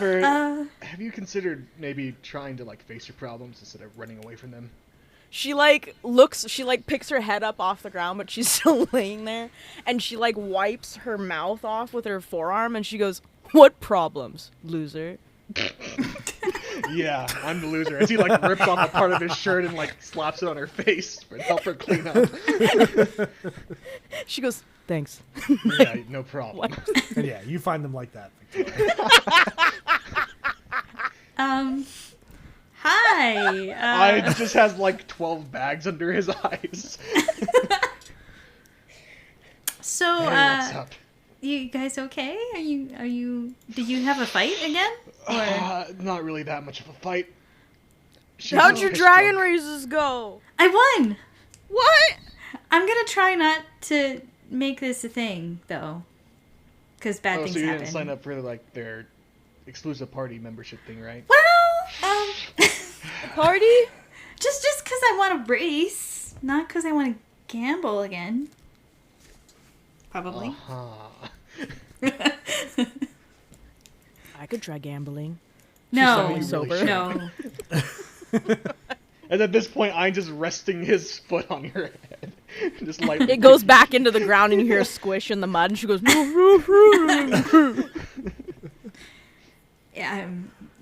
Zephyr, have you considered maybe trying to like face your problems instead of running away from them? She picks her head up off the ground, but she's still laying there, and she wipes her mouth off with her forearm, and she goes, "What problems, loser?" Yeah, I'm the loser. As he rips off a part of his shirt and slaps it on her face to help her clean up. She goes, "Thanks." Yeah, no problem. And yeah, you find them like that. Hi. I just has 12 bags under his eyes. So, Hey, what's up? you guys okay? Did you have a fight again? Or Not really that much of a fight. How'd your dragon races go? I won. What? I'm gonna try not to make this a thing, though, because bad things so you happen. didn't sign up for their exclusive party membership thing, right? Well, Party? just because I want to race, not because I want to gamble again. Probably. I could try gambling. No, She's so really no. And at this point, I'm just resting his foot on your head. Just lightly. It goes back into the ground, and you hear a squish in the mud, and she goes, Yeah.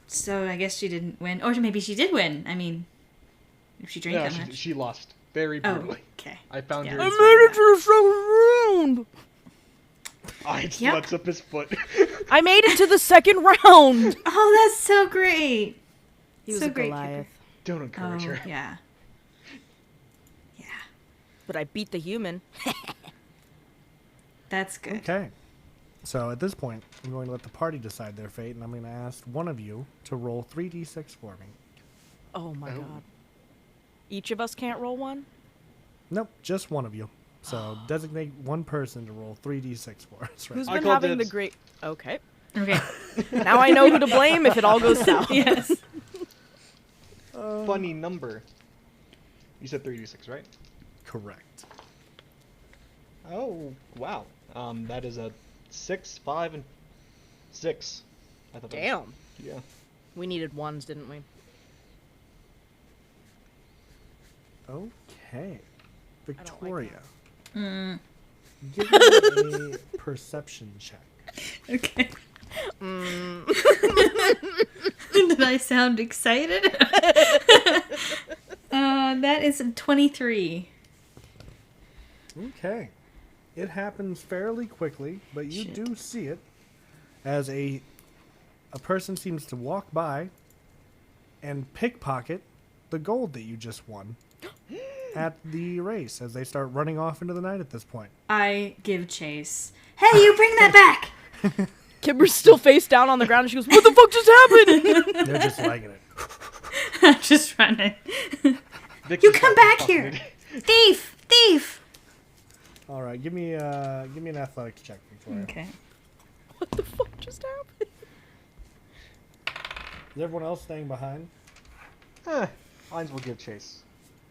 So I guess she didn't win, or maybe she did win. I mean, if she drank No, that much. she lost very Oh, brutally. okay. I found Yeah. her. I made it to the second round. I just Yep. lets up his foot. I made it to the second round. Oh, that's so great. He was So a great, Goliath. Don't encourage her. Yeah. Yeah. But I beat the human. That's good. Okay. So at this point, I'm going to let the party decide their fate, and I'm going to ask one of you to roll 3d6 for me. Oh my god. Each of us can't roll one? Nope, just one of you. So designate one person to roll 3d6 for us. Right? Who's I been call having the dibs. great... Okay. Okay. Now I know who to blame if it all goes south. Yes. Funny number. You said 36, right? Correct. Oh, wow. That is a 6, 5, and 6. I thought that was- Damn. Yeah. We needed ones, didn't we? Okay. like Victoria, Mm. give me a perception check. Okay. Did I sound excited? That is a 23. Okay. It happens fairly quickly, but you Shit. do see it as a person seems to walk by and pickpocket the gold that you just won at the race as they start running off into the night at this point. I give chase. Hey, you bring that back! Kibber's still face down on the ground, and she goes, "What the fuck just happened?" They're just liking it. I'm just running. Vic You just come got back here! pocketed. Thief! Thief! All right, give me an athletics check, Victoria. Okay. What the fuck just happened? Is everyone else staying behind? Hines will give chase.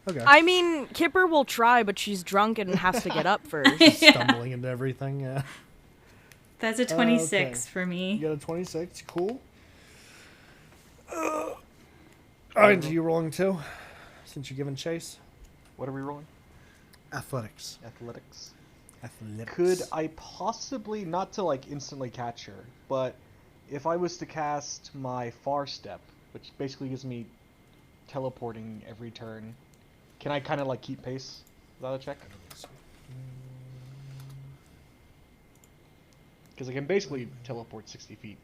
Okay. I mean, Kipper will try, but she's drunk and has to get up first. Stumbling into everything. Yeah. That's a 26 okay. for You me. got a 26. Cool. All right, are you rolling too? Since you're giving chase? What are we rolling? Athletics. Athletics. Athletics. Could I possibly, not to instantly catch her, but if I was to cast my Far Step, which basically gives me teleporting every turn, can I kind of keep pace without a check? Because I can basically teleport 60 feet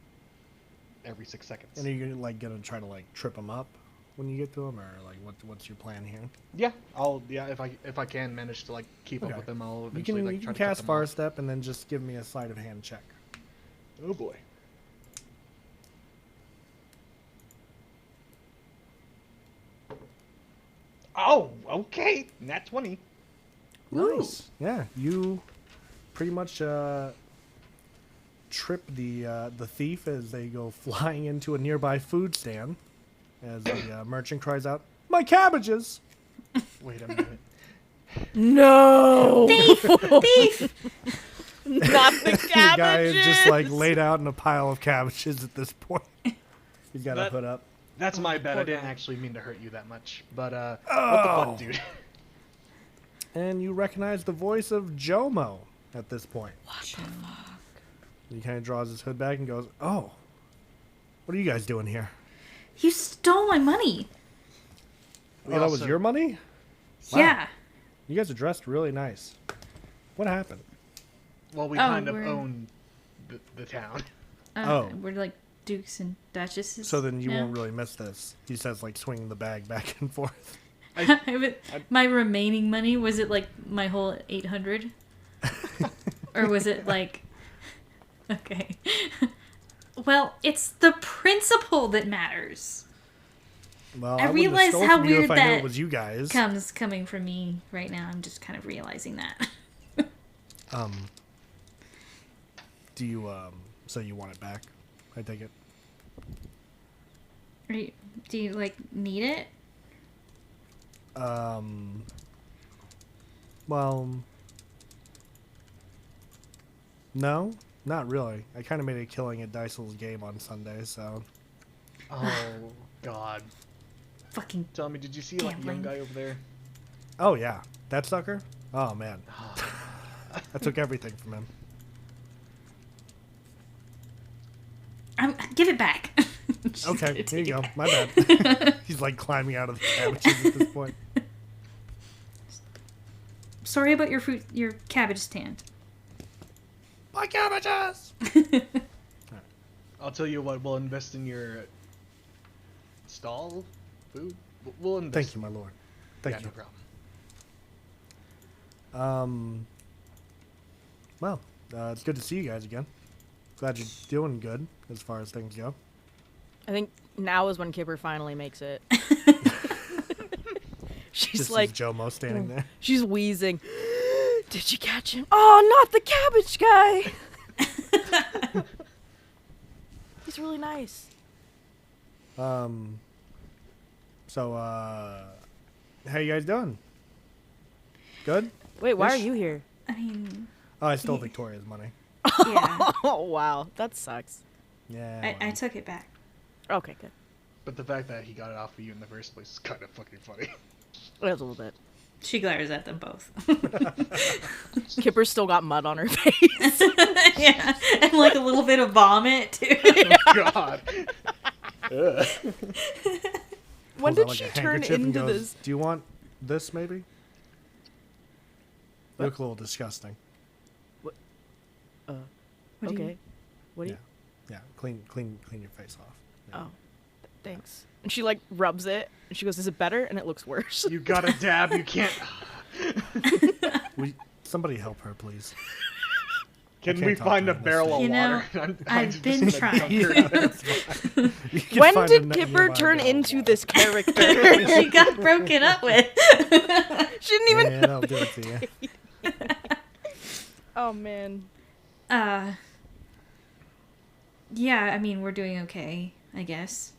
every 6 seconds. And are you gonna try to trip them up when you get to them, or what's your plan here? Yeah, if I can manage to keep up with them, I'll You eventually can, try you to can cut cast them Far off. Step and then just give me a sleight of hand check. Oh boy. Oh, okay. Nat 20. Nice. Yeah, you pretty much trip the thief as they go flying into a nearby food stand. As the merchant cries out, "My cabbages!" Wait a minute. No! Thief! Thief! Not the The guy is cabbages! just laid out in a pile of cabbages at this point. He's got a That- hood up. That's my bad. I poor didn't guy. actually mean to hurt you that much. But what the Oh. fuck, dude? And you recognize the voice of Jomo at this point. What the fuck? He kind of draws his hood back and goes, "Oh, what are you guys doing here?" You stole my money. We Oh, that was also- your money? Wow. Yeah. You guys are dressed really nice. What happened? Well, we Oh, kind of we're- own the town. Oh. We're like dukes and duchesses. So then you now. won't really miss this. He says, like, swinging the bag back and forth. My remaining money, was it like my whole 800? Or was it like... Okay. Well, it's the principle that matters. Well, I wouldn't have realize stole how from you weird if I knew that it was you guys. Coming from me right now. I'm just kind of realizing that. Do you, so you want it back? I take it. Do you like need it? Well, no, not really. I kind of made a killing at Daisel's game on Sunday, so. Oh God. Fucking Tell me, did you see like the young Gambling. guy over there? Oh, yeah. That sucker? Oh, man. I took everything from him. give it back. She's Okay, gonna here take you it go. back. My bad. He's like climbing out of the cabbages at this point. Sorry about your cabbage stand. My cabbages! I'll tell you what. We'll invest in your stall, food. We'll invest. Thank you, my lord. Thank Yeah, you. no problem. Well, it's good to see you guys again. Glad you're doing good as far as things go. I think now is when Kipper finally makes it. She's Just like, sees Jomo standing there. she's wheezing. Did you catch him? Oh, not the cabbage guy. He's really nice. So, how you guys doing? Good? Wait, why are Ish? you here? I mean, Oh, I stole Victoria's money. yeah. Oh, wow. That sucks. Yeah. I took it back. Okay, good. But the fact that he got it off of you in the first place is kind of fucking funny. It was a little bit. She glares at them both. Kipper's still got mud on her face. Yeah, and like a little bit of vomit too. God. Ugh. When Pulls out, did like, she a turn handkerchief and into goes, this? Do you want this, maybe? You What? look a little disgusting. What do you- Okay. What do you? Yeah, clean your face off. Yeah. Oh, thanks. And she like rubs it, and she goes, "Is it better?" And it looks worse. You got a dab. You can't. Somebody help her, please. Can can't we talk find to a her in this barrel of You know, water? I'm I've just been gonna trying. dunk her in there. You can When find did a Kipper nearby turn barrel of into water. this character? She got broken up with. She didn't even. Yeah, that'll do it to you. Oh man. Yeah, I mean, we're doing okay, I guess.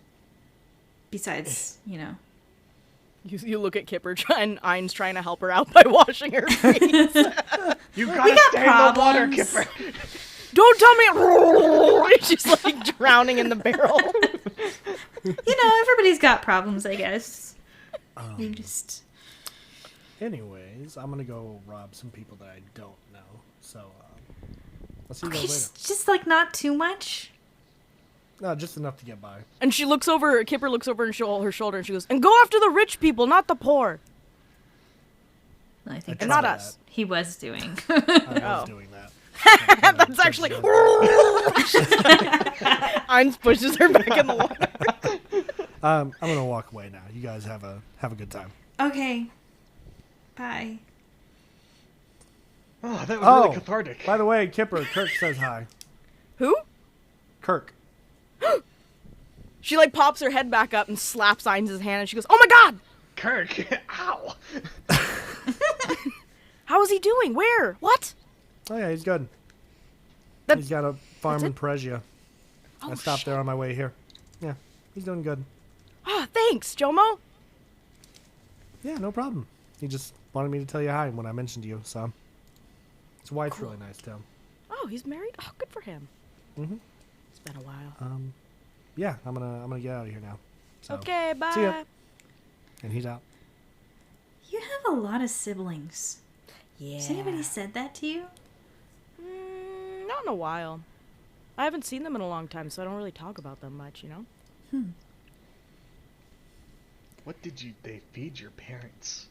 Besides, you know. You look at Kipper, and Ein's trying to help her out by washing her face. You gotta got stay in the water, problems. Kipper. Don't tell me. She's like drowning in the barrel. You know, everybody's got problems, I guess. You just... Anyways, I'm gonna go rob some people that I don't know. So, I'll see you Okay, guys just like not too much. later. No, just enough to get by. And she looks over. Kipper looks over her shoulder, and she goes, "And go after the rich people, not the poor, I think and tried not that. us." he was doing. I was Oh. doing that. That's actually. Eins pushes her back in the water. I'm gonna walk away now. You guys have a good time. Okay. Bye. Oh, that was really Oh, cathartic. by the way, Kipper, Kirk says hi. Who? Kirk. She like pops her head back up and slaps Eins' hand, and she goes, "Oh my God! Kirk, ow. How is he doing? Where? What?" Oh yeah, he's good. That- He's got a farm in it? Peresia. Oh, I stopped shit. there on my way here. Yeah, he's doing good. Oh, thanks, Jomo. Yeah, no problem. He just wanted me to tell you hi when I mentioned you, so. His wife's Cool. really nice, too. Oh, he's married? Oh, good for him. Mhm. It's been a while. yeah, I'm gonna get out of here now. So, Okay, bye. See ya. And he's out. You have a lot of siblings. Yeah. Has anybody said that to you? Not in a while. I haven't seen them in a long time, so I don't really talk about them much, you know? What did they feed your parents?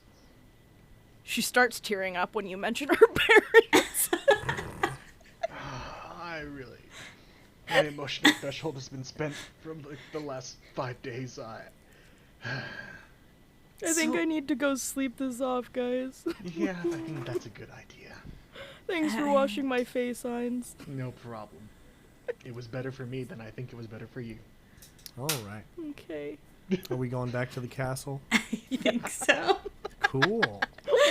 She starts tearing up when you mention her parents. My emotional threshold has been spent from like the last 5 days. I think I need to go sleep this off, guys. Yeah, I think that's a good idea. Thanks for washing my face, Hines. No problem. It was better for me than I think it was better for you. All right. Okay. Are we going back to the castle? I think so. Cool.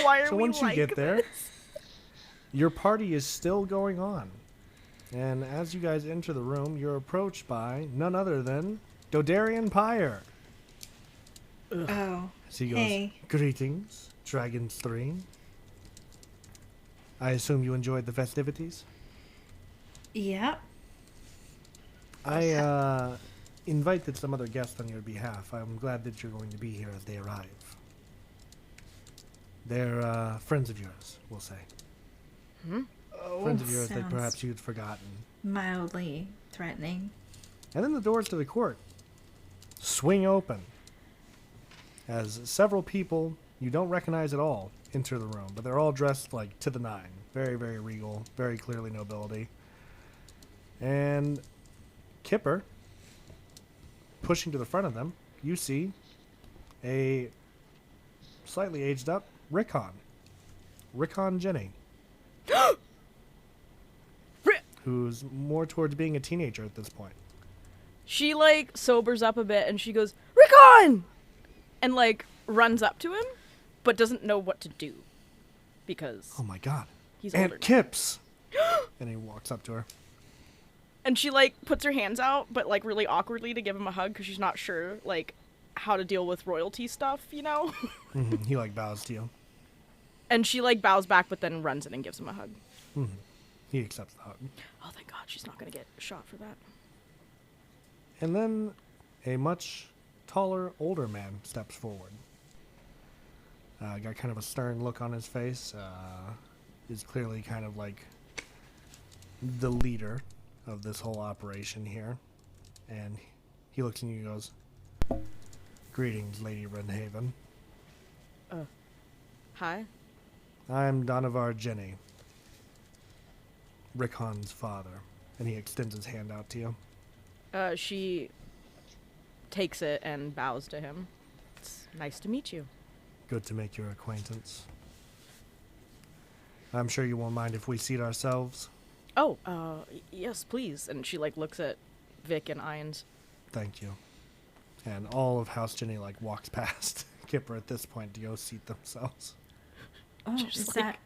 Why are So we once you like get there, this? your party is still going on. And as you guys enter the room, you're approached by none other than Dodarian Pyre. Oh. So he goes, Hey. Greetings, Dragons 3. I assume you enjoyed the festivities? Yep. I invited some other guests on your behalf. I'm glad that you're going to be here as they arrive. They're friends of yours, we'll say. Friends of yours that Sounds- perhaps you'd forgotten. Mildly threatening. And then the doors to the court swing open as several people you don't recognize at all enter the room, but they're all dressed like to the nine. Very, very regal, very clearly nobility. And Kipper, pushing to the front of them, you see a slightly aged up Rickon. Rickon Jenny. Who's more towards being a teenager at this point. She, like, sobers up a bit and she goes, Rickon! And, like, runs up to him, but doesn't know what to do. Because Oh my god. he's older Aunt now. Kips! And he walks up to her. And she, like, puts her hands out, but, like, really awkwardly to give him a hug because she's not sure, like, how to deal with royalty stuff, you know? He like bows to you. And she, like, bows back, but then runs in and gives him a hug. He accepts the hug. Oh, thank God, she's not gonna get shot for that. And then a much taller, older man steps forward. Got kind of a stern look on his face. Is clearly kind of like the leader of this whole operation here. And he looks at you and goes, Greetings, Lady Renhaven. Hi? I'm Donovar Jenny, Rickon's father. And he extends his hand out to you. She takes it and bows to him. It's nice to meet you. Good to make your acquaintance. I'm sure you won't mind if we seat ourselves. Oh, yes, please. And she, like, looks at Vic and Irons. Thank you. And all of House Jenny, like, walks past Kipper at this point to go seat themselves. Oh, Just is like- that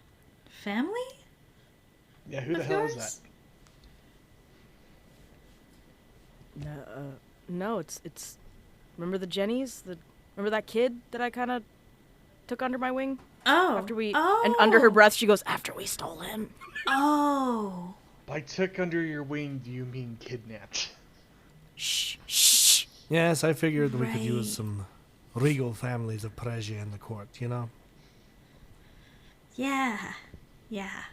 family? Yeah, who the Of hell is yours? that? No, it's remember the Jennies? Remember that kid that I kind of took under my wing Oh. after we Oh. and under her breath she goes, after we stole him. Oh. By took under your wing, do you mean kidnapped? Shh. Yes, I figured we could Right. use some regal families of Prussia in the court, you know? Yeah. Yeah.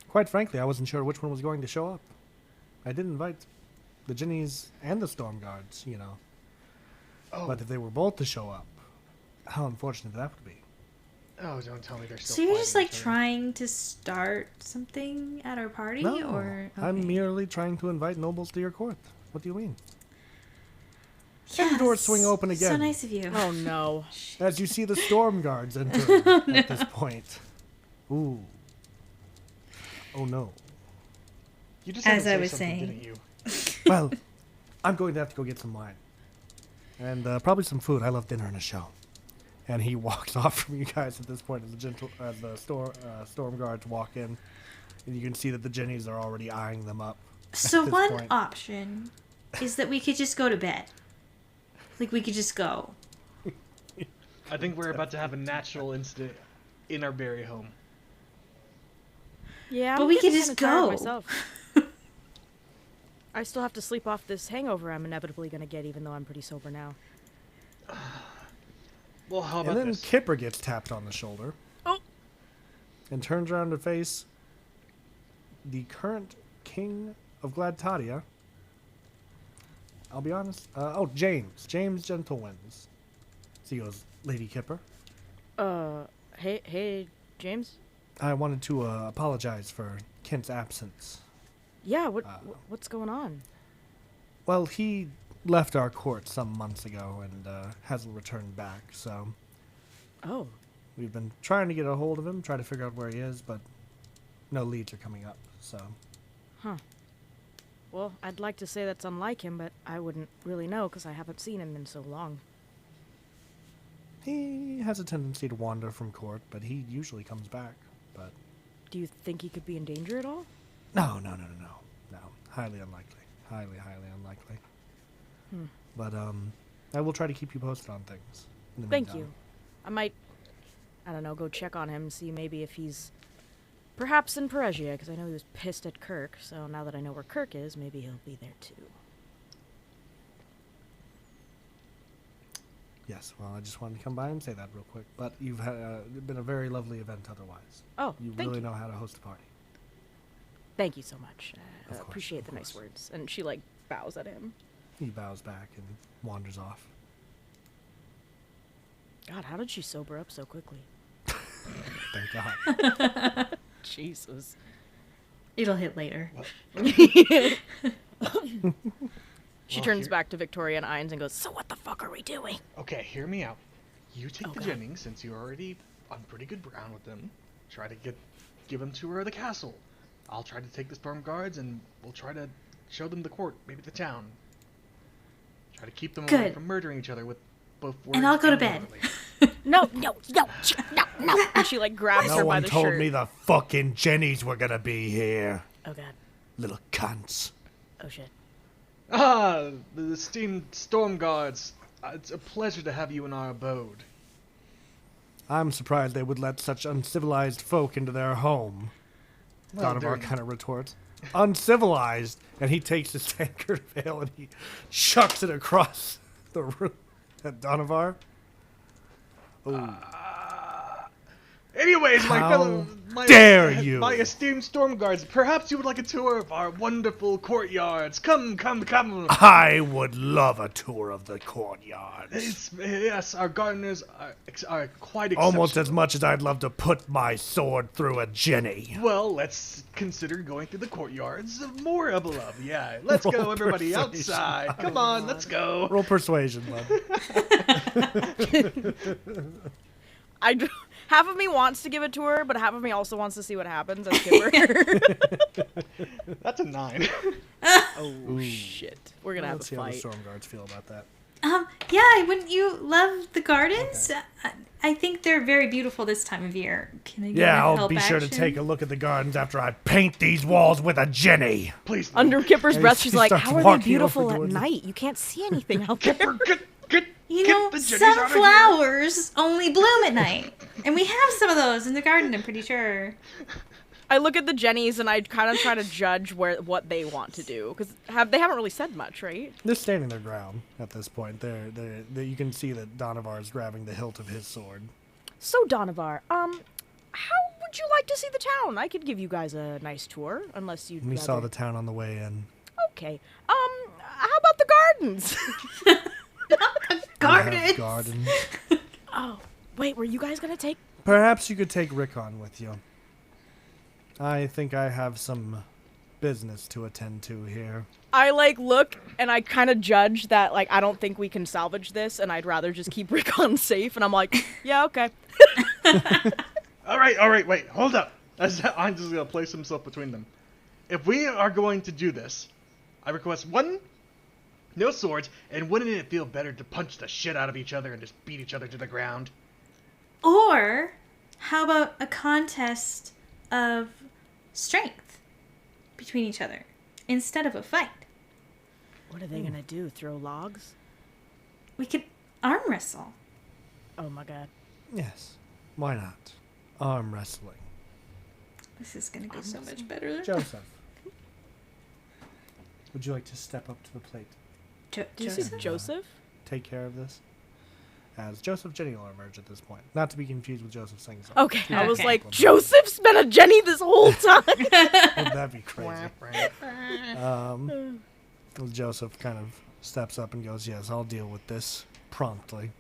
Quite frankly, I wasn't sure which one was going to show up. I did invite the Jennies and the Storm Guards, you know. Oh, But if they were both to show up, how unfortunate that would be. oh, don't tell me they're still So you're just fighting like each other. trying to start something at our party, No, or I'm okay. merely trying to invite nobles to your court. What do you mean? Yes. the doors swing open So again. nice of you. Oh no. As you see the Storm Guards enter at this point. Ooh. Oh no. You just had As to I say was something, saying. didn't you? Well, I'm going to have to go get some wine. And probably some food. I love dinner and a show. And he walks off from you guys at this point as the Storm Guards walk in. And you can see that the Jennies are already eyeing them up. So this one point. option is that we could just go to bed. Like we could just go. I think we're about to have a natural incident in our berry home. Yeah, But I'm we could getting just kinda tired of go. myself. I still have to sleep off this hangover I'm inevitably gonna get, even though I'm pretty sober now. Well, how And about then this? Kipper gets tapped on the shoulder. Oh. And turns around to face the current king of Gladtadia. I'll be honest. James. James Gentlewinds. So he goes, Lady Kipper. Hey, James? I wanted to apologize for Kent's absence. Yeah, what's going on? Well, he left our court some months ago and hasn't returned back, so Oh. we've been trying to get a hold of him, try to figure out where he is, but no leads are coming up, so. Huh. Well, I'd like to say that's unlike him, but I wouldn't really know because I haven't seen him in so long. He has a tendency to wander from court, but he usually comes back, but. Do you think he could be in danger at all? No. Highly unlikely. Highly unlikely. But, I will try to keep you posted on things. in the Thank meantime. you. I might, I don't know, go check on him, see maybe if he's perhaps in Peregia, because I know he was pissed at Kirk, so now that I know where Kirk is, maybe he'll be there too. Yes, well, I just wanted to come by and say that real quick. But you've had been a very lovely event otherwise. Oh, You thank really you. know how to host a party. Thank you so much. Of course, Appreciate of the nice course. words. And she, like, bows at him. He bows back and wanders off. God, how did she sober up so quickly? Thank God. Jesus. It'll hit later. She Well, turns here- back to Victoria and Ines and goes, so what the fuck are we doing? Okay, hear me out. You take Oh, the God. Jennings, since you're already on pretty good ground with them. Try to give them to her the castle. I'll try to take the storm guards, and we'll try to show them the court, maybe the town. Try to keep them away Good. from murdering each other with both words And I'll go to bed. literally. No. And she, like, grabs No her by one the told shirt. me the fucking Jennies were gonna be here. Oh, God. Little cunts. Oh, shit. Ah, the esteemed storm guards. It's a pleasure to have you in our abode. I'm surprised they would let such uncivilized folk into their home. Well, Donovar during- kind of retorts. Uncivilized! And he takes his tankard of ale and he chucks it across the room at Donovar. Ooh. Anyways, my How fellow, dare you. my esteemed storm guards, perhaps you would like a tour of our wonderful courtyards. Come. I would love a tour of the courtyards. Yes, our gardeners are quite exceptional. Almost as much as I'd love to put my sword through a Jenny. Well, let's consider going through the courtyards of more above. Yeah, let's Roll go, everybody, persuasion. outside. Come on, let's go. Roll persuasion, bud. Half of me wants to give a tour, but half of me also wants to see what happens as Kipper. That's a 9. Oh, shit. We're gonna have Let's a see how the fight. storm guards feel about that. Yeah, wouldn't you love the gardens? I think they're very beautiful this time of year. Can I get Yeah, a I'll help be sure to action? take a look at the gardens after I paint these walls with a Jenny. Please. Under Kipper's And breath, he she's like, starts how are they walking beautiful over at towards it. night? You can't see anything out there. Kipper, get You get know, the Jennies some out of here. flowers only bloom at night. And we have some of those in the garden, I'm pretty sure. I look at the Jennies and I kind of try to judge what they want to do because they haven't really said much, right? They're standing their ground at this point. You can see that Donovar is grabbing the hilt of his sword. So Donovar, how would you like to see the town? I could give you guys a nice tour, unless you'd We saw rather- the town on the way in. Okay. How about the gardens? We have Gardens! gardens. Oh, wait, were you guys gonna take? Perhaps you could take Rickon with you. I think I have some business to attend to here. I look and I kind of judge that I don't think we can salvage this, and I'd rather just keep Rickon safe. And I'm like, yeah, okay. All right, wait, hold up. I'm just gonna place himself between them. If we are going to do this, I request 1, no swords, and wouldn't it feel better to punch the shit out of each other and just beat each other to the ground? Or, how about a contest of strength between each other instead of a fight? What are they gonna do? Throw logs? We could arm wrestle. Oh my god. Yes. Why not? Arm wrestling. This is gonna go so much better. Joseph. Would you like to step up to the plate? Did you say Joseph? Joseph? Take care of this? As Joseph Jenny will emerge at this point. Not to be confused with Joseph singing. Okay, I was Okay. like, Joseph's been a Jenny this whole time. Wouldn't that be crazy? Joseph kind of steps up and goes, yes, I'll deal with this promptly.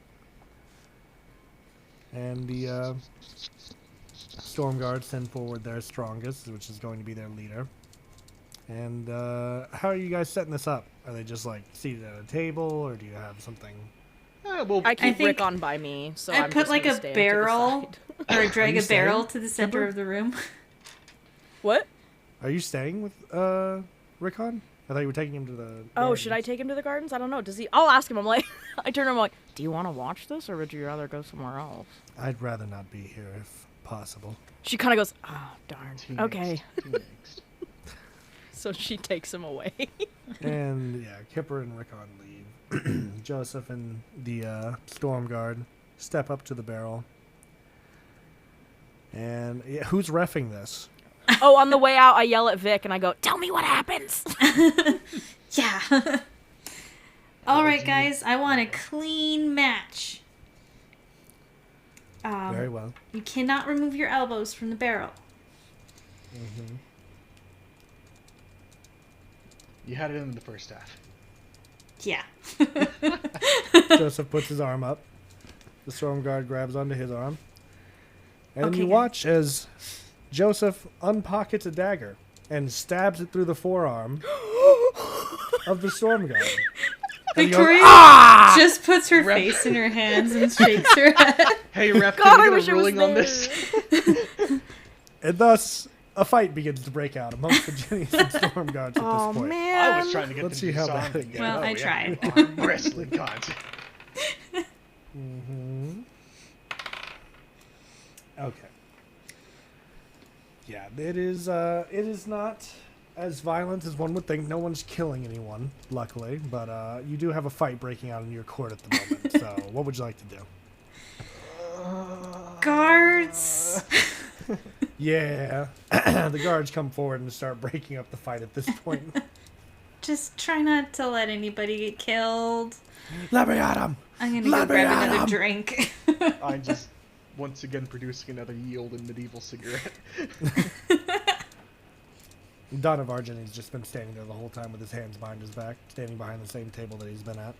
And the Storm Guards send forward their strongest, which is going to be their leader. And how are you guys setting this up? Are they just like seated at a table, or do you have something? Well, I keep think Rick on by me, so I I'm put just like gonna a stay to the barrel side. or drag you a barrel staying, to the center Kimber? of the room. What? Are you staying with Rickon? I thought you were taking him to the. Oh, should I take him to the gardens? I don't know. Does he? I'll ask him. I'm like, I turn to him I'm like, do you want to watch this, or would you rather go somewhere else? I'd rather not be here if possible. She kind of goes, oh, darn. T-next, Okay. T-next. So she takes him away. And yeah, Kipper and Rickon leave. Joseph and the Storm Guard step up to the barrel. And yeah, who's reffing this? Oh, on the way out, I yell at Vic and I go, tell me what happens. Yeah. All right, guys. I want a clean match. Very well. You cannot remove your elbows from the barrel. Mm-hmm. You had it in the first half. Yeah. Joseph puts his arm up. The Storm Guard grabs onto his arm. And Okay, you good. watch as Joseph unpockets a dagger and stabs it through the forearm of the Storm Guard. And he goes, Victoria just puts her Ref- face in her hands and shakes her head. Hey, ref, God, can I we wish get it a was ruling on there. this? And thus, a fight begins to break out amongst the Jennies and Storm Guards at Oh, this point. man. I was trying to get Let's them see to how do that something. goes. Well, I yeah. tried. Arm wrestling content. Mm-hmm. Okay. Yeah, it is not as violent as one would think. No one's killing anyone, luckily, but you do have a fight breaking out in your court at the moment. So, what would you like to do? Guards. Yeah, the guards come forward and start breaking up the fight at this point. Just try not to let anybody get killed. Let me at him! I'm gonna Let go me grab at another him. drink. I'm just once again producing another yield and medieval cigarette. Don of Argent has just been standing there the whole time with his hands behind his back, standing behind the same table that he's been at.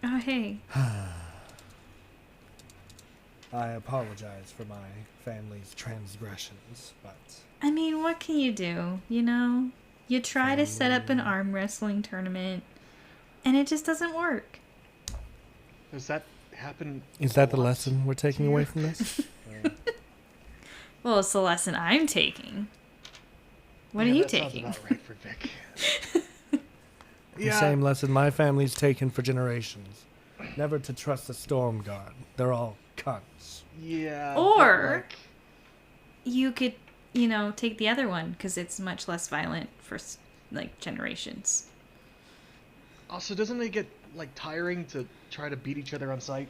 Oh, hey. I apologize for my family's transgressions, but I mean, what can you do? You know? You try to set up an arm wrestling tournament, and it just doesn't work. Does that happen? is that the a lot? lesson we're taking away from this? Well, it's the lesson I'm taking. What Yeah, are you that sounds taking? about right for Vic. The same lesson my family's taken for generations. Never to trust a Storm Guard. They're all cunts. Yeah. Or- but, like, You could, you know, take the other one, because it's much less violent for, like, generations. also, doesn't it get like tiring to try to beat each other on sight,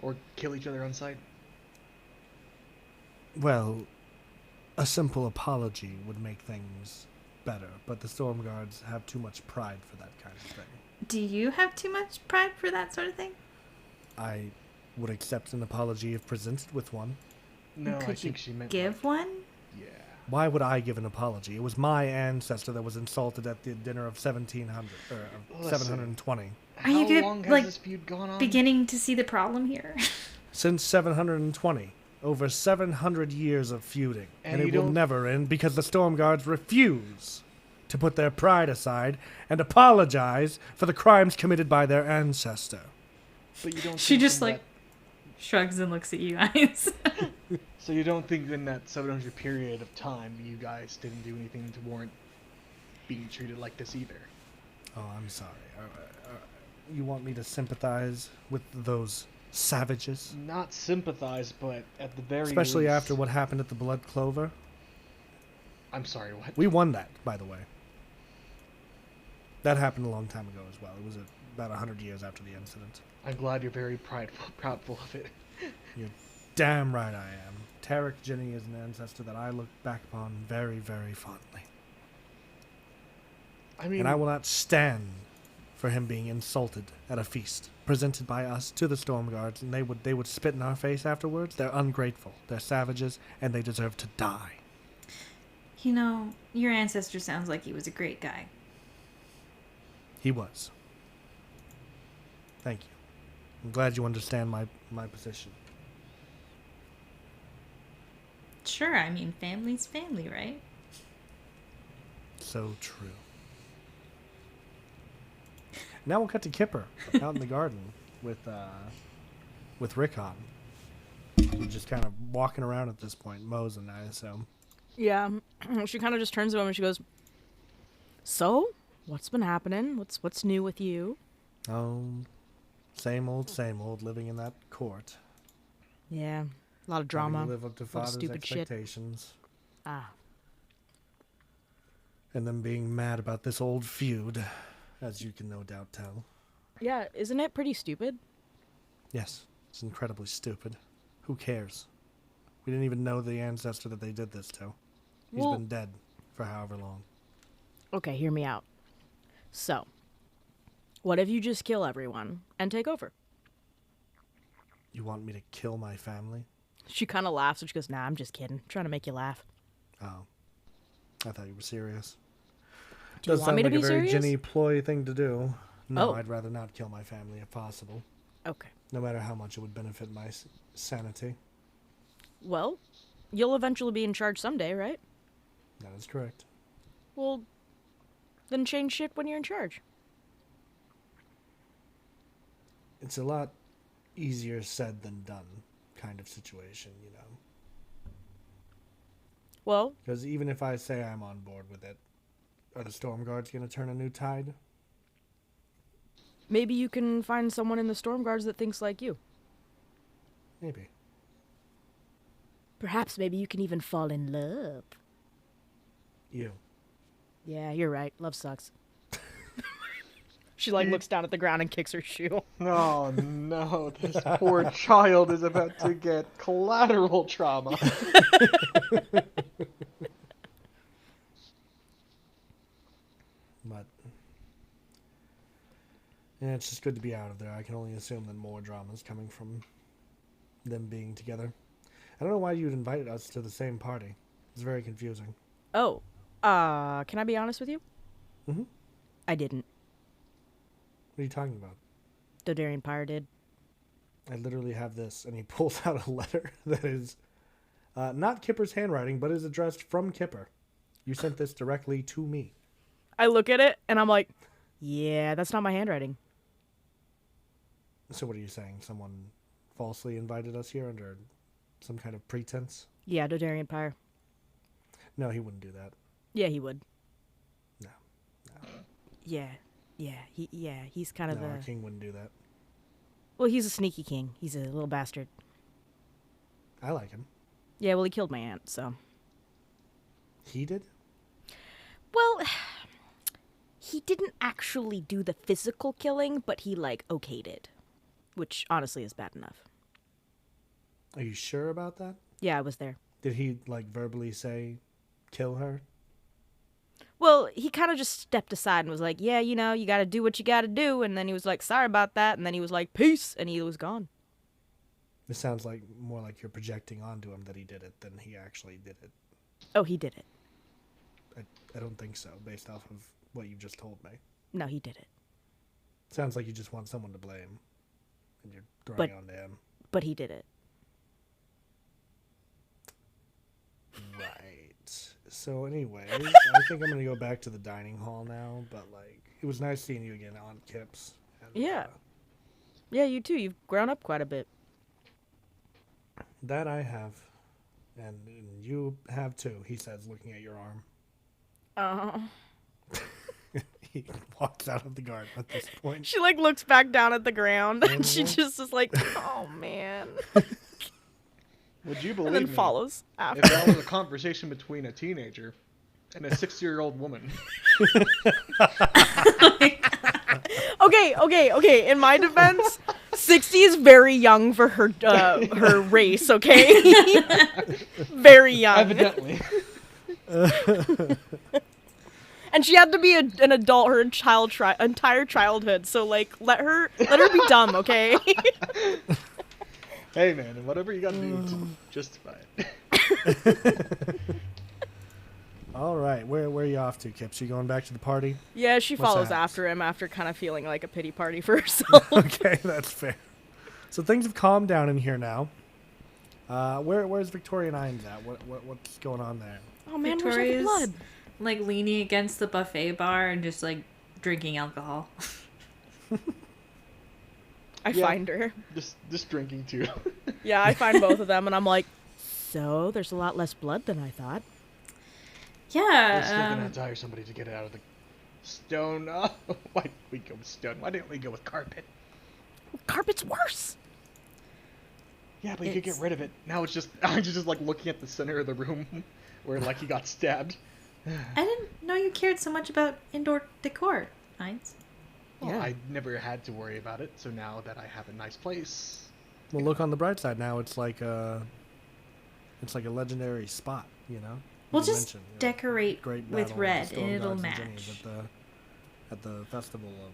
or kill each other on sight? Well, a simple apology would make things better, but the Storm Guards have too much pride for that kind of thing. Do you have too much pride for that sort of thing? I would accept an apology if presented with one. No, Could I you think she meant give like, one? yeah. Why would I give an apology? It was my ancestor that was insulted at the dinner of 1700 or of Listen. 720. Are you How good, long has like, this feud gone on? Beginning to see the problem here. Since 720, over 700 years of feuding, And and you it will don't- never end because the Storm Guards refuse to put their pride aside and apologize for the crimes committed by their ancestor. But you don't. She think just, in like, shrugs and looks at you guys. So you don't think in that 700 period of time you guys didn't do anything to warrant being treated like this either? Oh, I'm sorry. You want me to sympathize with those savages? Not sympathize, but at the very Especially least... after what happened at the Blood Clover? I'm sorry, what? We won that, by the way. That happened a long time ago as well. It was about 100 years after the incident. I'm glad you're very proudful of it. You're damn right I am. Tarek Jenny is an ancestor that I look back upon very, very fondly. I mean, And I will not stand for him being insulted at a feast presented by us to the Storm Guards, and they would spit in our face afterwards. They're ungrateful. They're savages, and they deserve to die. You know, your ancestor sounds like he was a great guy. He was. Thank you. I'm glad you understand my position. Sure, I mean, family's family, right? So true. Now we'll cut to Kipper out in the garden with Rickon. He's just kind of walking around at this point, mosing, I assume. Yeah. She kind of just turns to him and she goes, "So, what's been happening? What's new with you?" Oh, same old, living in that court. Yeah. A lot of Having drama. to live up to lot of father's stupid shit. expectations. Ah. And them being mad about this old feud, as you can no doubt tell. Yeah, isn't it pretty stupid? Yes, it's incredibly stupid. Who cares? We didn't even know the ancestor that they did this to. He's Well- been dead for however long. Okay, hear me out. So, what if you just kill everyone and take over? You want me to kill my family? She kind of laughs and she goes, "Nah, I'm just kidding. Trying to make you laugh." Oh. I thought you were serious. Do you Does want sound me to like be a very serious? Jenny ploy thing to do. No, Oh. I'd rather not kill my family if possible. Okay. No matter how much it would benefit my sanity. Well, you'll eventually be in charge someday, right? That is correct. Well, then change shit when you're in charge. It's a lot easier said than done kind of situation, you know. Well, Because even if I say I'm on board with it, are the Storm Guards going to turn a new tide? maybe you can find someone in the Storm Guards that thinks like you. Maybe. Perhaps maybe you can even fall in love. You. Yeah, you're right. Love sucks. She looks down at the ground and kicks her shoe. oh no, this poor child is about to get collateral trauma. But yeah, it's just good to be out of there. I can only assume that more drama is coming from them being together. I don't know why you'd invited us to the same party. It's very confusing. Oh, can I be honest with you? Mhm. I didn't. What are you talking about? Dodarian Pyre did. I literally have this, and he pulls out a letter that is not Kipper's handwriting, but is addressed from Kipper. You sent this directly to me. I look at it and I'm like, yeah, that's not my handwriting. So what are you saying? Someone falsely invited us here under some kind of pretense? Yeah, Dodarian Pyre. No, he wouldn't do that. Yeah, he would. No. Yeah, he's kind of No, our a... king wouldn't do that. Well, he's a sneaky king. He's a little bastard. I like him. Yeah, well, he killed my aunt, so... He did? Well, he didn't actually do the physical killing, but he, okayed it. Which, honestly, is bad enough. Are you sure about that? Yeah, I was there. Did he, verbally say, kill her? Well, he kind of just stepped aside and was like, yeah, you gotta do what you gotta do. And then he was like, sorry about that. And then he was like, peace. And he was gone. This sounds more like you're projecting onto him that he did it than he actually did it. Oh, he did it. I don't think so, based off of what you just told me. No, he did it. Sounds like you just want someone to blame, and you're throwing it onto him. But he did it. Right. So anyways, I think I'm going to go back to the dining hall now, but, it was nice seeing you again, Aunt Kips. And, Yeah. Yeah, you too. You've grown up quite a bit. That I have. And you have too, he says, looking at your arm. He walks out of the garden at this point. She looks back down at the ground and she just is like, oh man. Would you believe And then me follows if after. that was a conversation between a teenager and a 6-year-old woman? Okay. In my defense, 60 is very young for her her race, okay? Very young. Evidently. And she had to be an adult her entire childhood. So like, let her be dumb, okay? Hey man, whatever you gotta do to justify it. All right, where are you off to, Kip? You going back to the party? Yeah, she What's follows that? after him after kind of feeling like a pity party for herself. Okay, that's fair. So things have calmed down in here now. Where's Victoria and Ines at? What's going on there? Oh man, where's all the Victoria's blood? like leaning against the buffet bar and just like drinking alcohol. I Yeah. find her. Just drinking too. Yeah, I find both of them, and I'm like, so there's a lot less blood than I thought. We're still Yeah. gonna have to hire somebody to get it out of the stone. Oh, why did we go with stone? Why didn't we go with carpet? Carpet's worse. Yeah, but you could get It's- rid of it. Now it's just I'm just like looking at the center of the room where like he got stabbed. I didn't know you cared so much about indoor decor, Heinz. Well, Yeah. I never had to worry about it, so now that I have a nice place. Well, look on the bright side. Now it's like a legendary spot. We'll You just mentioned, decorate great with battle of red the and Stone it'll Guards and Jennies match. at the festival of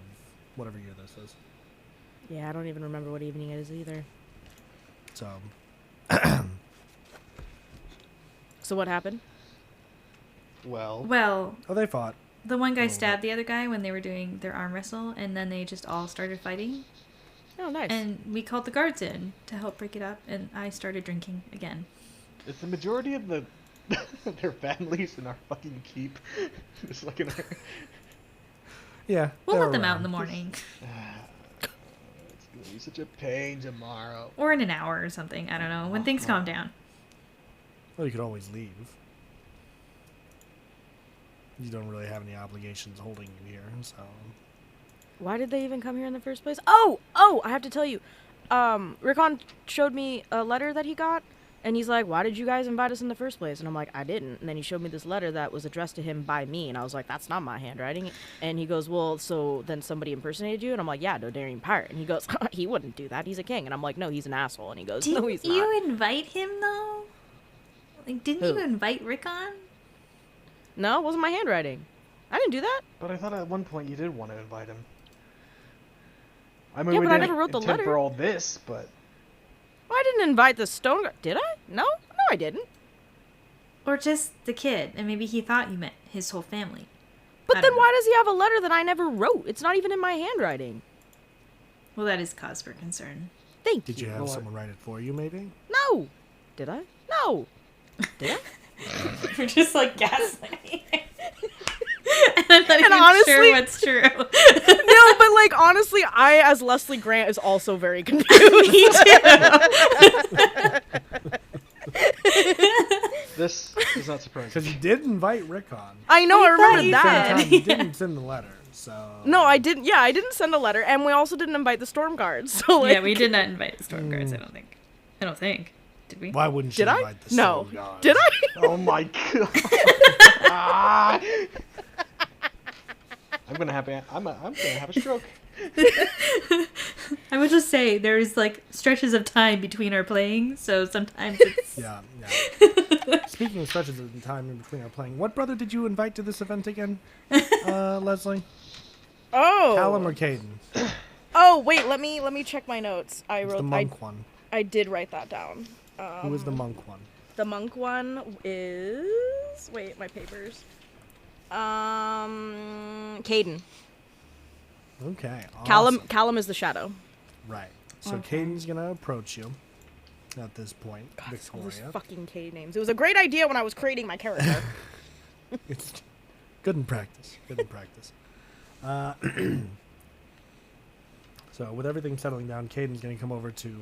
whatever year this is. Yeah, I don't even remember what evening it is either. So So what happened? Well, Well, they fought. the one guy Oh. stabbed the other guy when they were doing their arm wrestle, and then they just all started fighting. Oh, nice. And we called the guards in to help break it up, and I started drinking again. is the majority of their families in our fucking keep just like in our Yeah, We'll they're let them out around. in the morning. It's gonna be such a pain tomorrow. Or in an hour or something. I don't know. When things calm down. Well, you could always leave. You don't really have any obligations holding you here, so. Why did they even come here in the first place? Oh, I have to tell you. Rickon showed me a letter that he got, and he's like, why did you guys invite us in the first place? And I'm like, I didn't. And then he showed me this letter that was addressed to him by me, and I was like, that's not my handwriting. And he goes, well, so then somebody impersonated you? And I'm like, yeah, Dodarian Pirate. And he goes, he wouldn't do that. He's a king. And I'm like, no, he's an asshole. And he goes, no, he's Didn't not. you invite him, though? Like, didn't Who? you invite Rickon? No, it wasn't my handwriting. I didn't do that. But I thought at one point you did want to invite him. I mean, Yeah, we but I didn't never wrote the intend letter. for all this, but Well, I didn't invite the stone guard. Did I? No, I didn't. Or just the kid, and maybe he thought you meant his whole family. But I then don't why does he have a letter that I never wrote? It's not even in my handwriting. Well, that is cause for concern. Thank Did you know have what? someone write it for you, maybe? No. Did I? No. Did I? We're just like gaslighting. And I'm not even honestly- sure what's true. No, but like honestly, I as Leslie Grant is also very confused. Me this is not surprising. Because you did invite Rick on. I know, I I thought remember you At the that. same said. time, you didn't send the letter, so. No, I didn't. Yeah, I didn't send a letter, and we also didn't invite the storm guards. So like, Yeah, we did not invite the storm guards, I don't think. I don't think. Did we? Why wouldn't you Did I? invite the No. Stone Guards? Did I? Oh my god! Ah! I'm gonna have a stroke. I would just say there's like stretches of time between our playing, so sometimes it's Yeah. Speaking of stretches of time in between our playing, what brother did you invite to this event again, Leslie? Oh. Callum or Caden? Oh wait, let me check my notes. I It's the wrote. monk one. I did write that down. Who is the monk one? The monk one is wait, my papers. Caden. Okay. Awesome. Callum is the shadow. Right. So Okay. Caden's gonna approach you at this point, All those Victoria. fucking K names. It was a great idea when I was creating my character. It's good in practice. Good in practice. So with everything settling down, Caden's gonna come over to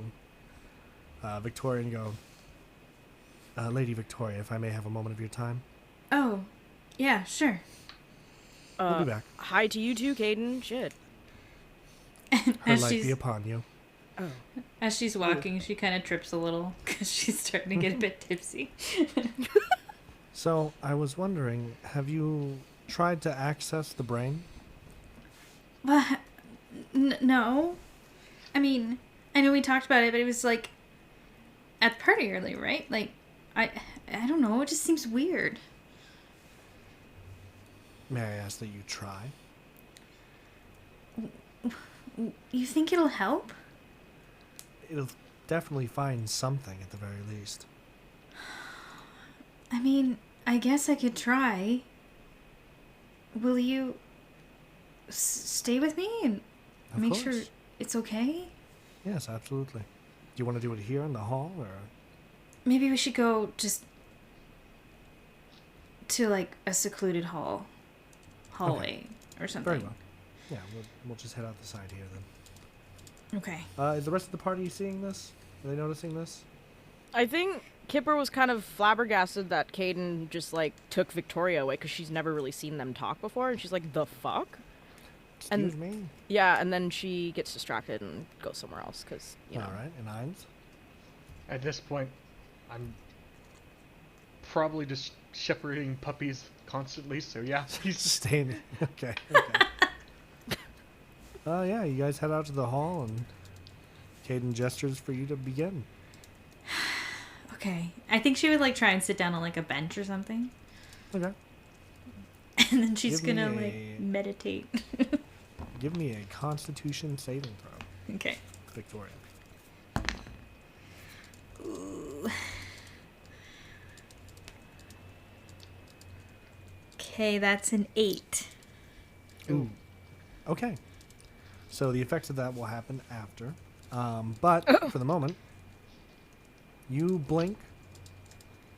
Victoria and go, Lady Victoria, if I may have a moment of your time. Oh, yeah, sure. We'll be back. Hi to you too, Caden. Shit. Her As light be she's, upon you. Oh. as she's walking, she kind of trips a little because she's starting to get a bit tipsy. So I was wondering, have you tried to access the brain? But no, I mean, I know we talked about it, but it was like at the party earlier, right? Like, I don't know. It just seems weird. May I ask that you try? You think it'll help? It'll definitely find something at the very least. I mean, I guess I could try. Will you stay with me and Of make course. sure it's okay? Yes, absolutely. Do you want to do it here in the hall, or? Maybe we should go just to like a secluded hallway or something. Very well. Yeah, we'll just head out the side here then. Okay. Is the rest of the party seeing this? Are they noticing this? I think Kipper was kind of flabbergasted that Caden just, like, took Victoria away because she's never really seen them talk before, and she's like, the fuck? Excuse me? Yeah, and then she gets distracted and goes somewhere else because, you know. Alright, and Hines? At this point, I'm probably just shepherding puppies constantly, so yeah, he's just... Staying. Okay. Yeah, you guys head out to the hall, and Caden gestures for you to begin. Okay. I think she would like try and sit down on like a bench or something. Okay. And then she's Give me gonna a- like meditate. Give me a Constitution saving throw, Okay. Victoria. Ooh. Okay, that's an 8. Ooh. Okay. So the effects of that will happen after. But for the moment, you blink,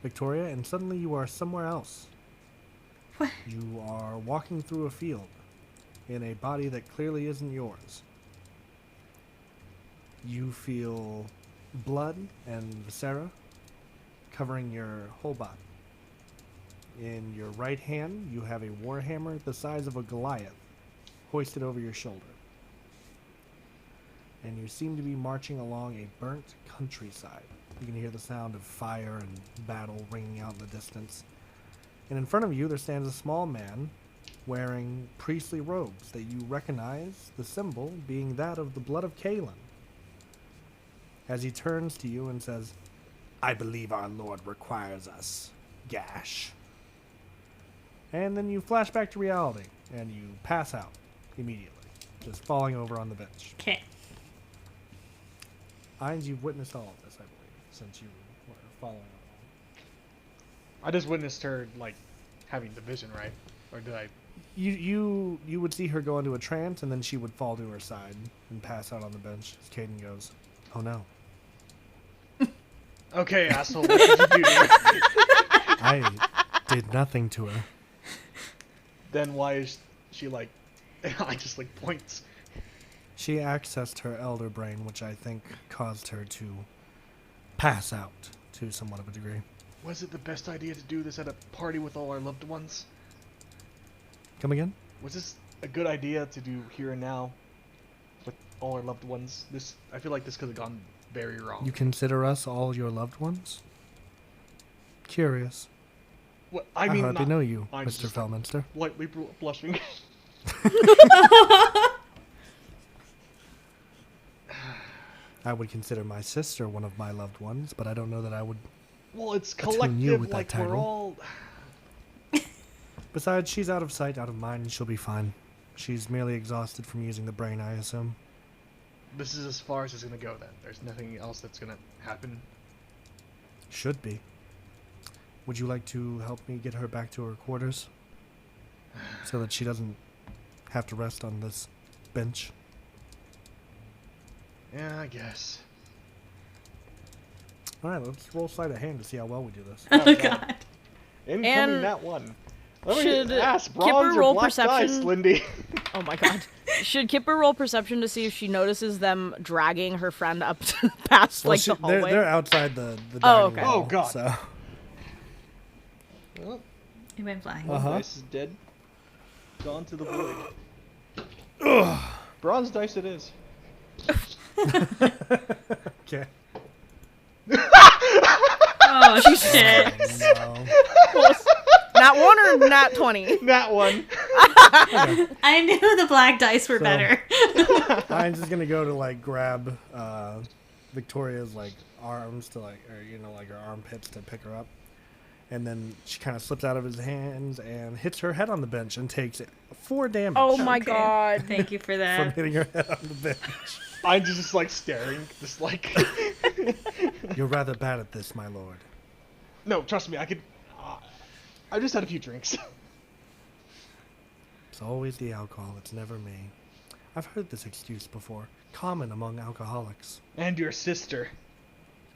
Victoria, and suddenly you are somewhere else. What? You are walking through a field in a body that clearly isn't yours. You feel blood and viscera covering your whole body. In your right hand, you have a warhammer the size of a Goliath hoisted over your shoulder. And you seem to be marching along a burnt countryside. You can hear the sound of fire and battle ringing out in the distance. And in front of you, there stands a small man wearing priestly robes that you recognize, the symbol being that of the blood of Kalen. As he turns to you and says, "I believe our Lord requires us, Gash." And then you flash back to reality, and you pass out immediately, just falling over on the bench. Okay. Hines, you've witnessed all of this, I believe, since you were following along. I just witnessed her, like, having the vision, right? Or did I... You would see her go into a trance, and then she would fall to her side and pass out on the bench as Caden goes, "Oh no." Okay, asshole, what did you do to her? I did nothing to her. Then why is she, like... I just, like, points. She accessed her elder brain, which I think caused her to pass out to somewhat of a degree. Was it the best idea to do this at a party with all our loved ones? Come again? Was this a good idea to do here and now with all our loved ones? I feel like this could have gone very wrong. You consider us all your loved ones? Curious. What, I mean, hardly not, know you, I'm Mr. just Felminster. lightly blushing. I would consider my sister one of my loved ones, but I don't know that I would. Well, it's Attune you collective, with that like we're title. all... Besides, she's out of sight, out of mind, and she'll be fine. She's merely exhausted from using the brain, I assume. This is as far as it's gonna go then. There's nothing else that's gonna happen. Should be. Would you like to help me get her back to her quarters? So that she doesn't have to rest on this bench? Yeah, I guess. Alright, let's roll sleight of hand to see how well we do this. Oh god. Incoming And that one. Let me should ask, Kipper bronze or roll black dice, perception? Lindy? Oh my god. Should Kipper roll perception to see if she notices them dragging her friend up to past, Well, like, the hallway? they're outside the Oh, dining okay. hall, Oh, God. So. Well, It went flying. one Uh-huh. dice is dead. Gone to the void. Bronze dice it is. Okay. Oh shit. No. Nat 1 or nat 20? That one. I knew the black dice were So- better. Hines is gonna go to like grab Victoria's like arms to like, or like her armpits to pick her up, And then she kind of slips out of his hands and hits her head on the bench and takes 4 damage Oh my Okay. god. Thank you for from that. hitting her head on the bench. I'm just like staring, just like. You're rather bad at this, my lord. No, trust me, I could. I just had a few drinks. It's always the alcohol, it's never me. I've heard this excuse before. Common among alcoholics. And your sister.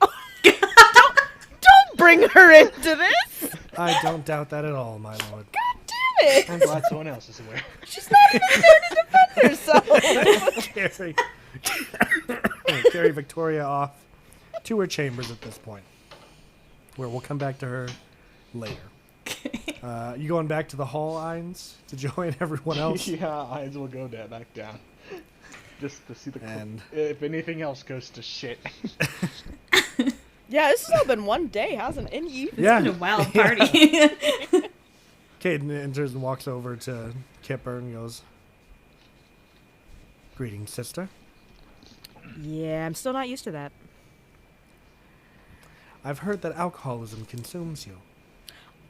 Don't bring her into this. I don't doubt that at all, my lord. God damn it. I'm glad someone else is aware. She's not even there to defend herself. Carry Victoria off to her chambers at this point, where we'll come back to her later. You going back to the hall, Ines, to join everyone else? Yeah, eyes will go back down. Just to see the. And- if anything else goes to shit. Yeah, this has all been one day, hasn't it? It's been a wild party. Caden enters and walks over to Kipper and goes, "Greetings, sister. Yeah, I'm still not used to that. I've heard that alcoholism consumes you.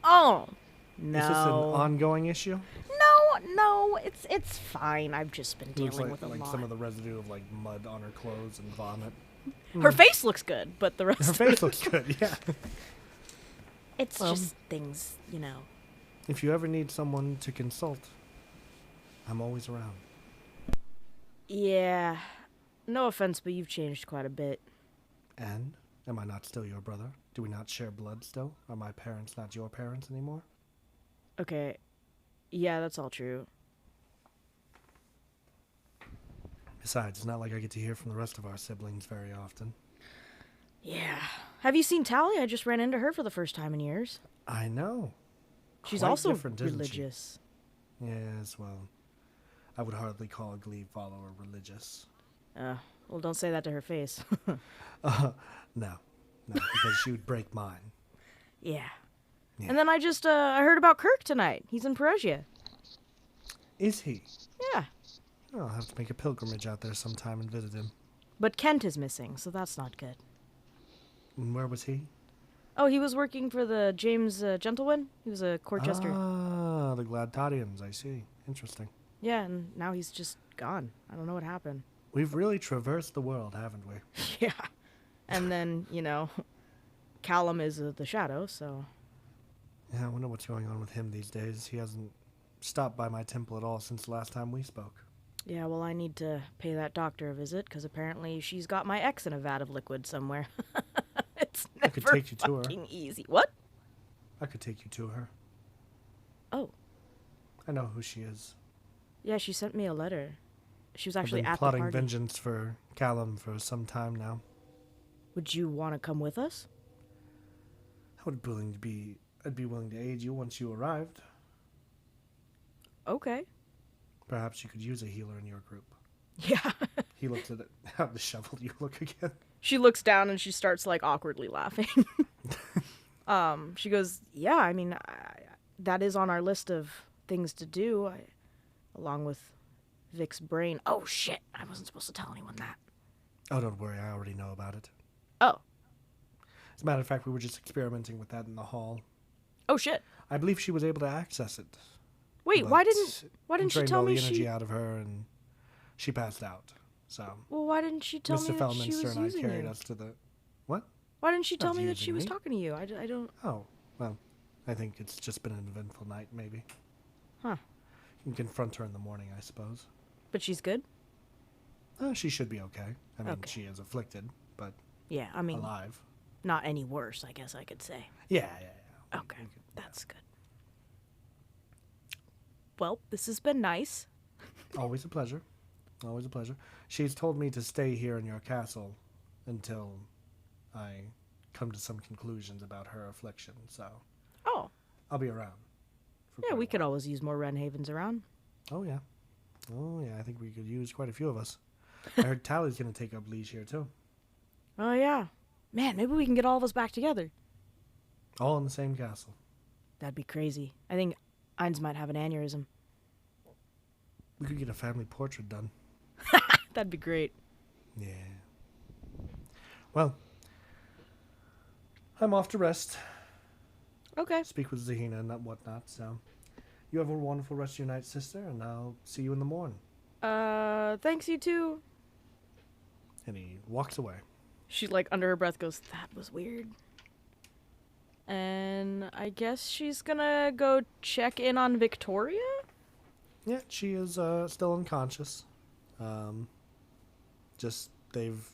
Oh, no. Is this an ongoing issue?" No, it's fine. I've just been It looks dealing like, with a lot. some of the residue of like mud on her clothes and vomit. Her face looks good, but the rest Her of face it, looks good, yeah. it's just things, you know. If you ever need someone to consult, I'm always around. Yeah. No offense, but you've changed quite a bit. And am I not still your brother? Do we not share blood still? Are my parents not your parents anymore? Okay. Yeah, that's all true. Besides, it's not like I get to hear from the rest of our siblings very often. Yeah. Have you seen Tally? I just ran into her for the first time in years. I know. She's Quite also different, isn't she? religious. Yes, well, I would hardly call a Glee follower religious. Well, don't say that to her face. No, because she would break mine. Yeah. Yeah. And then I just, I heard about Kirk tonight. He's in Perugia. Is he? Yeah. I'll have to make a pilgrimage out there sometime and visit him. But Kent is missing, so that's not good. And where was he? Oh, he was working for the James Gentleman. He was a court jester. Ah, the Gladtadians, I see. Interesting. Yeah, and now he's just gone. I don't know what happened. We've really traversed the world, haven't we? Yeah. And then, you know, Callum is the shadow, so... Yeah, I wonder what's going on with him these days. He hasn't stopped by my temple at all since the last time we spoke. Yeah, well, I need to pay that doctor a visit, because apparently she's got my ex in a vat of liquid somewhere. It's I never could take you to her. fucking easy. What? I could take you to her. Oh. I know who she is. Yeah, she sent me a letter. She was I've actually been at the plotting party. vengeance for Callum for some time now. Would you want to come with us? I'd be willing to aid you once you arrived. Okay. Perhaps you could use a healer in your group. Yeah. He looks at it. How disheveled you look again. She looks down and she starts, like, awkwardly laughing. She goes, yeah, I mean, that is on our list of things to do, along with Vic's brain. Oh, shit. I wasn't supposed to tell anyone that. Oh, don't worry. I already know about it. Oh. As a matter of fact, we were just experimenting with that in the hall. Oh, shit. I believe she was able to access it. Wait, but why didn't it she drained tell all me the energy she... out of her, and she passed out. So, Well, why didn't she tell Mr. me that she Fellminster was and I using carried you? us to the... What? Why didn't she tell Not me that she using was me. talking to you? I don't... Oh, well, I think it's just been an eventful night, maybe. Huh. You can confront her in the morning, I suppose. But she's good? She should be okay. I mean, Okay. she is afflicted, but Yeah, I mean, alive. not any worse, I guess I could say. Yeah. Okay, that's good. Well, this has been nice. Always a pleasure. Always a pleasure. She's told me to stay here in your castle until I come to some conclusions about her affliction, so Oh, I'll be around. for yeah, quite we a could while. always use more Ren Havens around. Oh, yeah. Oh, yeah, I think we could use quite a few of us. I heard Tally's going to take up Liege here, too. Oh, yeah. Man, maybe we can get all of us back together. All in the same castle. That'd be crazy. I think Ines might have an aneurysm. We could get a family portrait done. That'd be great. Yeah. Well, I'm off to rest. Okay. speak with Zahina and whatnot. So you have a wonderful rest of your night, sister, and I'll see you in the morning. Thanks, you too. And he walks away. She, like, under her breath goes, that was weird. And I guess she's gonna go check in on Victoria? Yeah, she is still unconscious. Just they've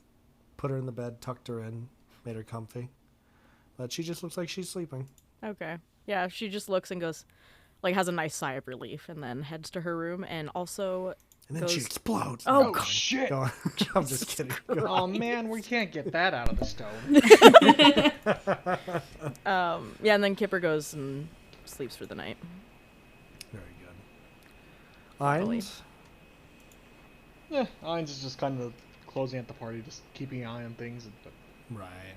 put her in the bed, tucked her in, made her comfy. But she just looks like she's sleeping. Okay. Yeah, she just looks and goes, like, has a nice sigh of relief and then heads to her room and also And then goes... she explodes. Oh, Oh, shit! Go on. I'm just kidding. Go on. Oh man, we can't get that out of the stone. Yeah, and then Kipper goes and sleeps for the night. Very good. Hopefully. Ines? Yeah, Ainz is just kind of closing at the party, just keeping an eye on things. But Right.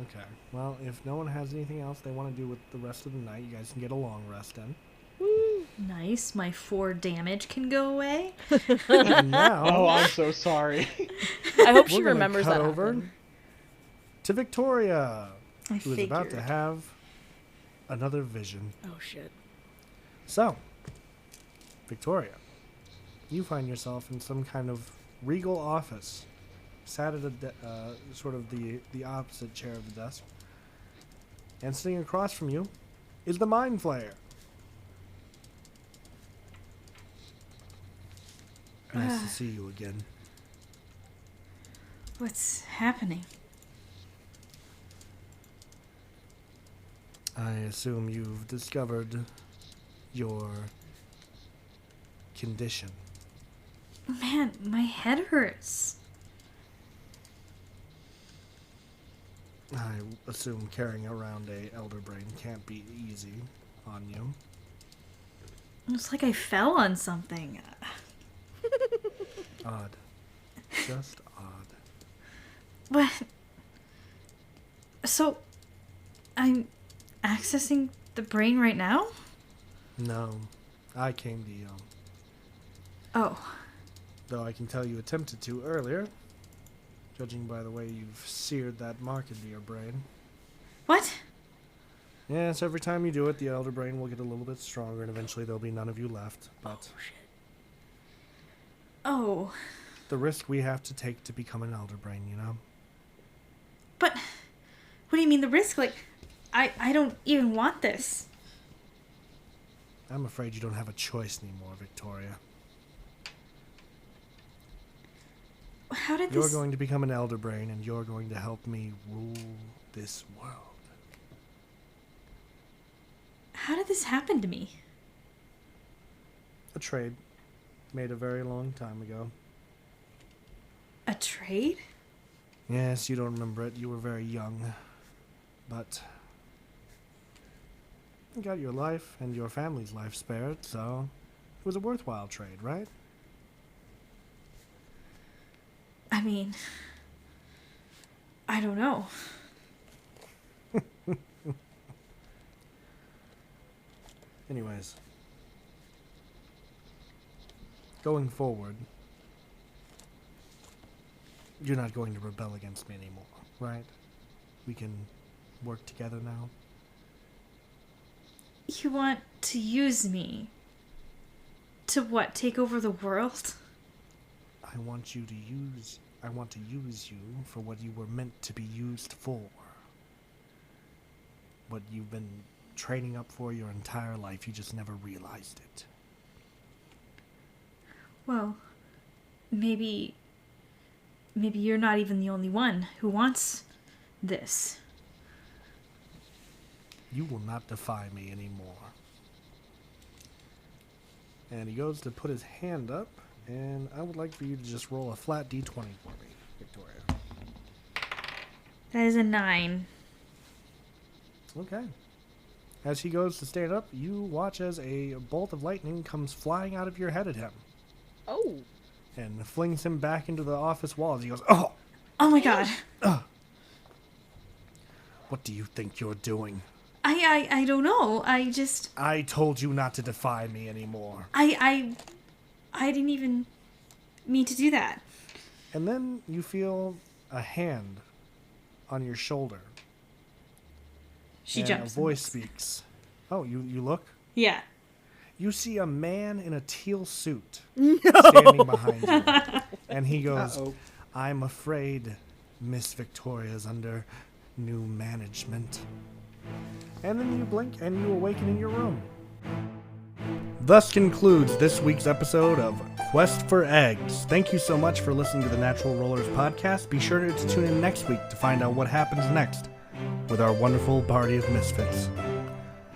Okay. Well, if no one has anything else they want to do with the rest of the night, you guys can get a long rest in. Nice. My 4 damage can go away. And now, oh, I'm so sorry. I hope she we're gonna remembers cut that over happened. to Victoria, I who is about to figured. have another vision. Oh, shit. So, Victoria, you find yourself in some kind of regal office, sat at sort of the opposite chair of the desk, and sitting across from you is the Mind Flayer. Nice to see you again. What's happening? I assume you've discovered your condition. Man, my head hurts. I assume carrying around a elder brain can't be easy on you. It's like I fell on something. Odd. Just odd. What? So, I'm accessing the brain right now? No, I came to you. Oh. Though I can tell you attempted to earlier, judging by the way you've seared that mark into your brain. What? Yes, every time you do it, the elder brain will get a little bit stronger, and eventually there'll be none of you left. But Oh. the risk we have to take to become an elder brain, you know? But, what do you mean the risk? Like, I don't even want this. I'm afraid you don't have a choice anymore, Victoria. How did You're this... going to become an elder brain, and you're going to help me rule this world. How did this happen to me? A trade made a very long time ago. A trade? Yes, you don't remember it. You were very young. But you got your life and your family's life spared, so it was a worthwhile trade, right? I mean... I don't know. Anyways. Going forward, you're not going to rebel against me anymore, right? We can work together now. You want to use me? To what, take over the world? I want to use you for what you were meant to be used for. What you've been training up for your entire life, you just never realized it. Well, maybe you're not even the only one who wants this. You will not defy me anymore. And he goes to put his hand up, and I would like for you to just roll a flat d20 for me, Victoria. That is a 9. Okay. As he goes to stand up, you watch as a bolt of lightning comes flying out of your head at him Oh. and flings him back into the office walls. He goes, "Oh! Oh my god. What do you think you're doing? I don't know. I told you not to defy me anymore." I didn't even mean to do that. And then you feel a hand on your shoulder. She and jumps. a voice speaks. Oh, you look? Yeah. You see a man in a teal suit standing behind you. And he goes, Uh-oh. I'm afraid Miss Victoria's under new management. And then you blink and you awaken in your room. Thus concludes this week's episode of Quest for Eggs. Thank you so much for listening to the Natural Rollers podcast. Be sure to tune in next week to find out what happens next with our wonderful party of misfits.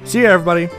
See you, everybody.